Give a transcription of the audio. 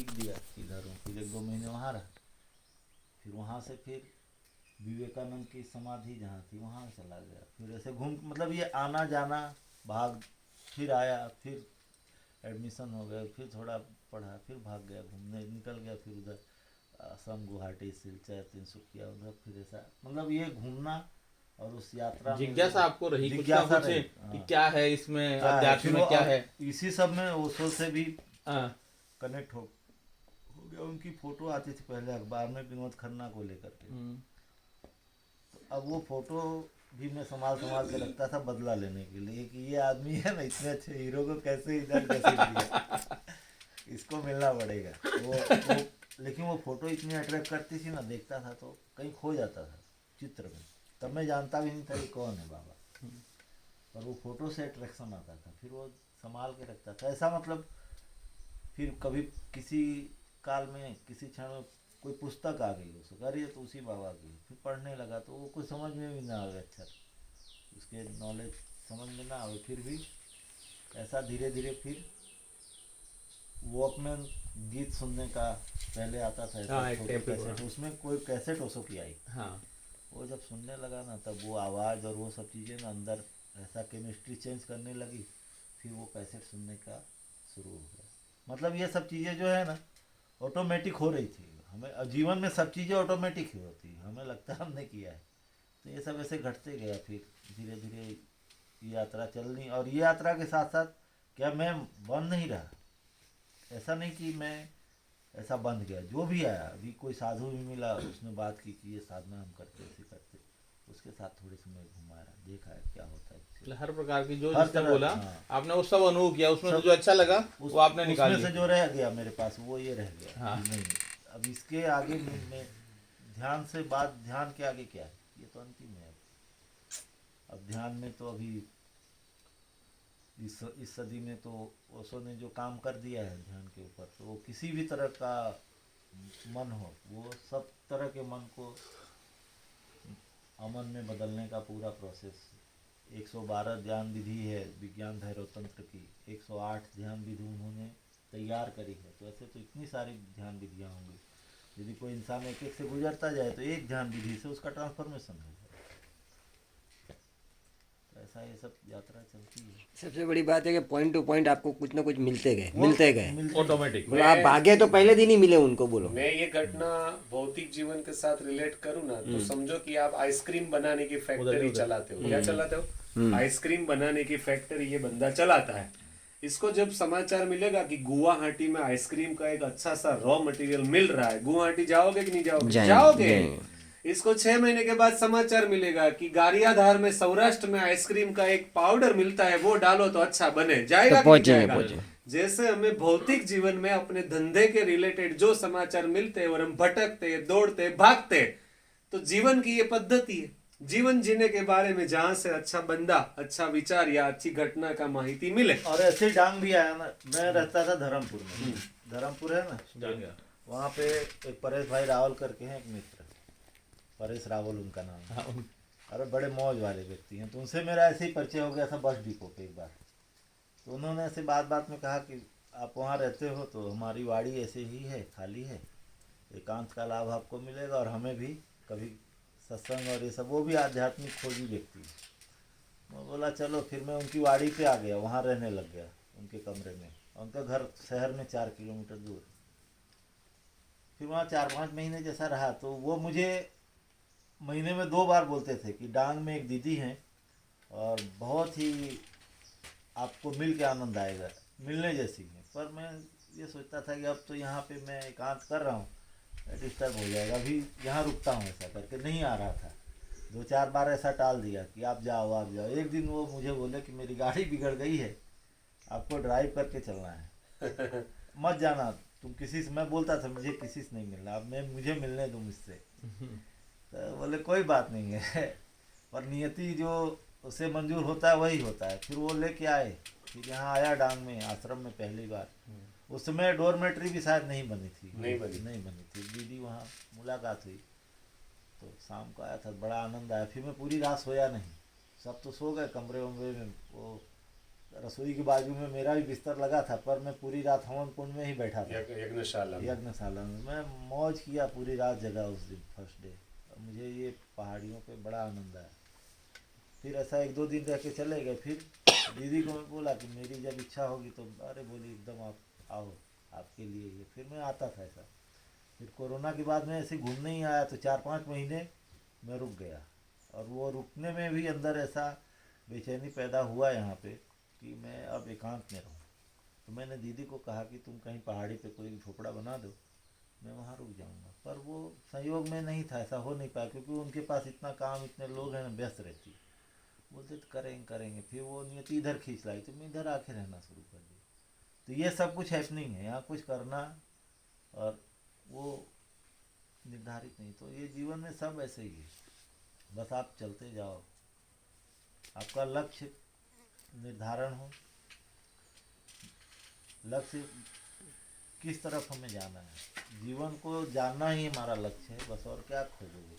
लिख दिया इधर हूँ। फिर 1-2 महीने वहाँ रहा, फिर वहाँ से फिर विवेकानंद की समाधि जहाँ थी वहाँ चला गया। फिर ऐसे घूम, मतलब ये आना जाना, भाग, फिर आया, फिर एडमिशन हो गया, फिर थोड़ा पढ़ा, फिर भाग गया, घूमने निकल गया, फिर उधर असम, गुवाहाटी, सिलचर, तिनसुकिया, उधर फिर ऐसा, मतलब ये घूमना। और उस यात्रा में जिज्ञासा आपको रही कुछ ना जिज्ञासा कुछ रही, कि हाँ, क्या है इसमें, क्या है। अध्यात्म फिर वो, में क्या और है। इसी सब में ओशो से भी हाँ। कनेक्ट हो गया। उनकी फोटो आती थी पहले अखबार में विनोद खन्ना को लेकर के। तो अब वो फोटो भी मैं संभाल संभाल के रखता था बदला लेने के लिए, कि ये आदमी है ना, इतने अच्छे हीरो को कैसे इधर घसीट दिया, इसको मिलना पड़ेगा। वो लेकिन वो फोटो इतनी अट्रैक्ट करती थी ना, देखता था तो कहीं खो जाता था चित्र में। तब मैं जानता भी नहीं था कि कौन है बाबा, पर वो फोटो से अट्रैक्शन आता था, फिर वो संभाल के रखता था ऐसा। मतलब फिर कभी किसी काल में, किसी क्षण में कोई पुस्तक आ गई उसको, अरे ये तो उसी बाबा की, फिर पढ़ने लगा तो वो कुछ समझ में भी ना आवे, अच्छा उसके नॉलेज समझ में ना आवे, फिर भी ऐसा धीरे धीरे फिर वॉकमैन गीत सुनने का पहले आता था ऐसा, हाँ, एक छोटे टेप कैसेट, रिकॉर्डर। उसमें कोई कैसेट ओसो की आई, हाँ। वो जब सुनने लगा ना, तब वो आवाज़ और वो सब चीज़ें ना अंदर ऐसा केमिस्ट्री चेंज करने लगी। फिर वो कैसेट सुनने का शुरू हो गया। मतलब ये सब चीज़ें जो है ना ऑटोमेटिक हो रही थी हमें, और जीवन में सब चीज़ें ऑटोमेटिक ही होती है, हमें लगता है हमने किया है। तो ये सब ऐसे घटते गया, फिर धीरे धीरे ये यात्रा चलनी। और ये यात्रा के साथ साथ क्या मैं बंद नहीं रहा, ऐसा नहीं कि मैं ऐसा बंद गया। जो भी आया, अभी कोई साधु भी मिला, उसने बात की कि ये साधना हम करते ऐसे करते, उसके साथ थोड़े समय घुमाया, देखा है क्या होता है। मतलब हर प्रकार की जो हर जिसने तरह, बोला हाँ, आपने वो सब अनुभव किया, उसमें से सब जो अच्छा लगा वो आपने निकाल उसमें लिया। से जो रह गया मेरे पास वो ये रह गया हाँ। कि नहीं, अब इसके आगे मैं ध्यान से बात, ध्यान के आगे क्या है, ये तो अंतिम है। अब ध्यान में तो अभी इस सदी में तो ओशो ने जो काम कर दिया है ध्यान के ऊपर, तो वो किसी भी तरह का मन हो, वो सब तरह के मन को अमन में बदलने का पूरा प्रोसेस। 112 ध्यान विधि है विज्ञान भैरव तंत्र की, 108 ध्यान विधि उन्होंने तैयार करी है। तो ऐसे तो इतनी सारी ध्यान विधियाँ होंगी, यदि कोई इंसान एक एक से गुजरता जाए तो एक ध्यान विधि से उसका ट्रांसफॉर्मेशन हो जाए। तो ऐसा ये सब यात्रा चलती है। सबसे बड़ी बात है कि पॉइंट टू पॉइंट आपको कुछ ना कुछ मिलते गए वो मिलते गए। मिलते ऑटोमेटिक। मतलब आप भागे तो पहले दिन ही मिले उनको, बोलो। मैं ये घटना भौतिक जीवन के साथ रिलेट करूँ ना, तो समझो कि आप आइसक्रीम बनाने की फैक्ट्री चलाते हो। क्या चलाते हो? आइसक्रीम बनाने की फैक्ट्री ये बंदा चलाता है। इसको जब समाचार मिलेगा कि गुवाहाटी में आइसक्रीम का एक अच्छा सा रॉ मटेरियल मिल रहा है, गुवाहाटी जाओगे कि नहीं जाओगे? जाओगे। इसको 6 महीने के बाद समाचार मिलेगा कि गारियाधार में, सौराष्ट्र में आइसक्रीम का एक पाउडर मिलता है, वो डालो तो अच्छा बने, जाएगा कि नहीं जाएगा? जैसे हमें भौतिक जीवन में अपने धंधे के रिलेटेड जो समाचार मिलते हैं और हम भटकते, दौड़ते, भागते, तो जीवन की ये पद्धति है। जीवन जीने के बारे में जहां से अच्छा बंदा, अच्छा विचार या अच्छी घटना का माहिती मिले। और ऐसे डांग भी आया ना, मैं रहता था धर्मपुर में, धर्मपुर है ना, वहाँ पे एक परेश भाई रावल करके हैं, एक मित्र, परेश रावल उनका नाम है। अरे बड़े मौज वाले व्यक्ति हैं। तो उनसे मेरा ऐसे ही परिचय हो गया था बस डिपो पे एक बार। तो उन्होंने ऐसे बात बात में कहा कि आप वहाँ रहते हो तो हमारी वाड़ी ऐसे ही है, खाली है, एकांत का लाभ आपको मिलेगा, और हमें भी कभी सत्संग और ये सब, वो भी आध्यात्मिक खोजी व्यक्ति। मैं बोला चलो। फिर मैं उनकी वाड़ी पे आ गया, वहाँ रहने लग गया उनके कमरे में। उनका घर शहर में 4 किलोमीटर दूर। फिर वहाँ 4-5 महीने जैसा रहा, तो वो मुझे महीने में 2 बार बोलते थे कि डांग में एक दीदी हैं और बहुत ही आपको मिल के आनंद आएगा, मिलने जैसी है। पर मैं ये सोचता था कि अब तो यहाँ पे मैं एकांत कर रहा हूँ, डिस्टर्ब हो जाएगा, अभी यहाँ रुकता हूँ, ऐसा करके नहीं आ रहा था। 2-4 बार ऐसा टाल दिया कि आप जाओ आप जाओ। एक दिन वो मुझे बोले कि मेरी गाड़ी बिगड़ गई है, आपको ड्राइव करके चलना है, मत जाना तुम किसी से। मैं बोलता था मुझे किसी से नहीं मिलना, अब मैं मुझे मिलने दो मुझसे। तो बोले कोई बात नहीं है, पर नियति जो उसे मंजूर होता है वही होता है। फिर वो लेके आए, फिर यहाँ आया डांग में, आश्रम में पहली बार। उस समय डोरमेट्री भी शायद नहीं बनी थी, नहीं बनी थी। दीदी वहाँ मुलाकात हुई, तो शाम को आया था, बड़ा आनंद आया। फिर मैं पूरी रात सोया नहीं, सब तो सो गए कमरे वमरे में। वो रसोई के बाजू में मेरा भी बिस्तर लगा था, पर मैं पूरी रात हवन कुंड में ही बैठा था, यज्ञशाला में। यज्ञशाला में। मैं मौज किया, पूरी रात जगा उस दिन फर्स्ट डे। मुझे ये पहाड़ियों पे बड़ा आनंद आया। फिर ऐसा 1-2 दिन रह के चले गए। फिर दीदी को मैं बोला कि मेरी जब इच्छा होगी तो, अरे बोली एकदम आप आओ, आपके लिए ये। फिर मैं आता था ऐसा। फिर कोरोना के बाद में ऐसे घूमने ही आया, तो 4-5 महीने मैं रुक गया। और वो रुकने में भी अंदर ऐसा बेचैनी पैदा हुआ यहाँ पे कि मैं अब एकांत में रहूँ। तो मैंने दीदी को कहा कि तुम कहीं पहाड़ी पे कोई झोपड़ा बना दो, मैं वहाँ रुक जाऊँगा। पर वो संयोग में नहीं था, ऐसा हो नहीं पाया, क्योंकि उनके पास इतना काम, इतने लोग हैं, व्यस्त रहती। बोलते तो करेंगे। फिर वो नियति इधर खींच लाई, तो मैं इधर आके रहना शुरू कर दिया। तो ये सब कुछ हैपनिंग है यहाँ, कुछ करना और वो निर्धारित नहीं। तो ये जीवन में सब ऐसे ही है, बस आप चलते जाओ, आपका लक्ष्य निर्धारण हो, लक्ष्य किस तरफ हमें जाना है। जीवन को जानना ही हमारा लक्ष्य है, बस। और क्या खोजोगे।